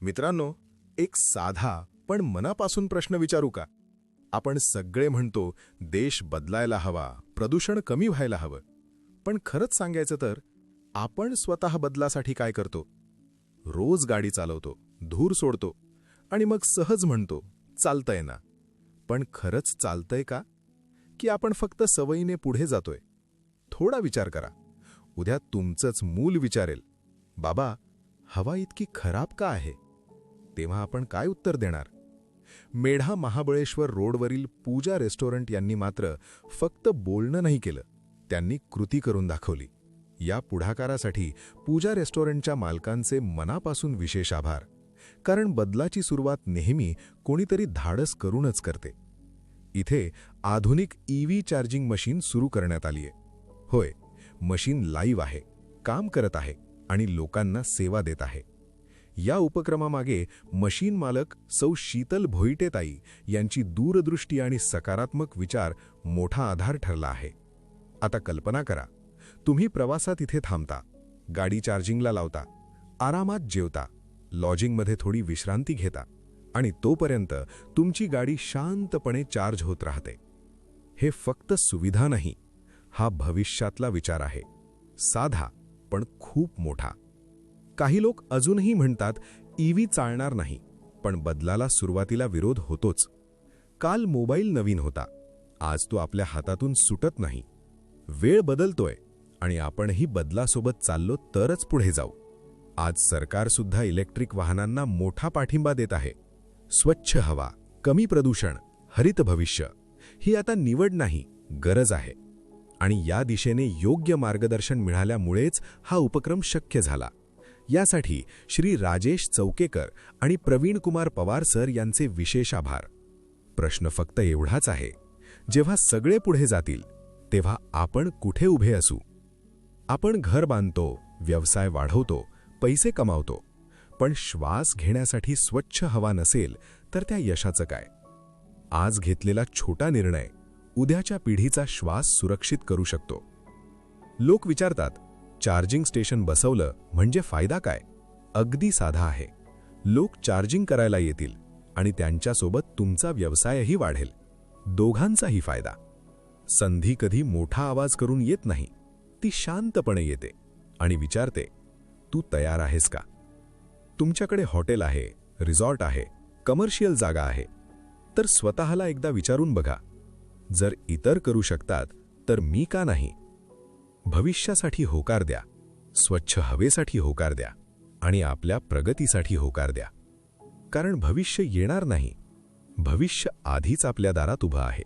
मित्रांनो, एक साधा पण मनापासून प्रश्न विचारू का? आपण सगळे म्हणतो देश बदलायला हवा, प्रदूषण कमी व्हायला हवं. पण खरंच सांगायचं तर आपण स्वतः बदलासाठी काय करतो? रोज गाडी चालवतो, धूर सोडतो आणि मग सहज म्हणतो चालतंय ना. पण खरंच चालतंय का? की आपण फक्त सवयीने पुढे जातोय? थोडा विचार करा. उद्या तुमचंच मूल विचारेल, बाबा हवा इतकी खराब का आहे? तेव्हा आपण काय उत्तर देणार? मेढा महाबळेश्वर रोडवरील पूजा रेस्टॉरंट यांनी मात्र फक्त बोलणं नाही केलं, त्यांनी कृती करून दाखवली. या पुढाकारासाठी पूजा रेस्टॉरंटच्या मालकांचे मनापासून विशेष आभार. कारण बदलाची सुरुवात नेहमी कोणीतरी धाडस करूनच करते. इथे आधुनिक EV चार्जिंग मशीन सुरू करण्यात आली आहे. होय, मशीन लाईव्ह आहे, काम करत आहे आणि लोकांना सेवा देत आहे. या उपक्रमामागे मशीन मालक सौ शीतल भोईटेताई यांची दूरदृष्टी आणि सकारात्मक विचार मोठा आधार ठरला आहे. आता कल्पना करा, तुम्ही प्रवासात इथे थांबता, गाडी चार्जिंगला लावता, आरामात जेवता, लॉजिंगमध्ये थोडी विश्रांती घेता आणि तोपर्यंत तुमची गाडी शांतपणे चार्ज होत राहते. हे फक्त सुविधा नाही, हा भविष्यातला विचार आहे. साधा पण खूप मोठा. काही लोक अजूनही म्हणतात EV चालणार नाही, पण बदलाला सुरुवातीला विरोध होतोच. काल मोबाईल नवीन होता, आज तो आपल्या हातातून सुटत नाही. वेळ बदलतोय आणि आपणही बदलासोबत चाललो तरच पुढे जाऊ. आज सरकारसुद्धा इलेक्ट्रिक वाहनांना मोठा पाठिंबा देत आहे. स्वच्छ हवा, कमी प्रदूषण, हरित भविष्य ही आता निवड नाही, गरज आहे. आणि या दिशेने योग्य मार्गदर्शन मिळाल्यामुळेच हा उपक्रम शक्य झाला. यासाठी श्री राजेश चौकेकर आणि प्रवीण कुमार पवार सर यांचे विशेष आभार. प्रश्न फक्त एवढाच आहे, जेव्हा सगळे पुढे जातील तेव्हा आपण कुठे उभे असू? आपण घर बांधतो, व्यवसाय वाढवतो, पैसे कमावतो, पण श्वास घेण्यासाठी स्वच्छ हवा नसेल तर त्या यशाचं काय? आज घेतलेला छोटा निर्णय उद्याच्या पिढीचा श्वास सुरक्षित करू शकतो. लोक विचारतात, चार्जिंग स्टेशन बसवलं म्हणजे फायदा काय? अगदी साधा आहे. लोक चार्जिंग करायला येतील आणि त्यांच्यासोबत तुमचा व्यवसायही वाढेल. दोघांचाही फायदा. संधी कधी मोठा आवाज करून येत नाही, ती शांतपणे येते आणि विचारते, तू तयार आहेस का? तुमच्याकडे हॉटेल आहे, रिसॉर्ट आहे, कमर्शियल जागा आहे, तर स्वतःला एकदा विचारून बघा, जर इतर करू शकतात तर मी का नाही? भविष्यासाठी होकार द्या, स्वच्छ हवेसाठी होकार द्या आणि आपल्या प्रगतीसाठी होकार द्या. कारण भविष्य येणार नाही, भविष्य आधीच आपल्या दारात उभं आहे.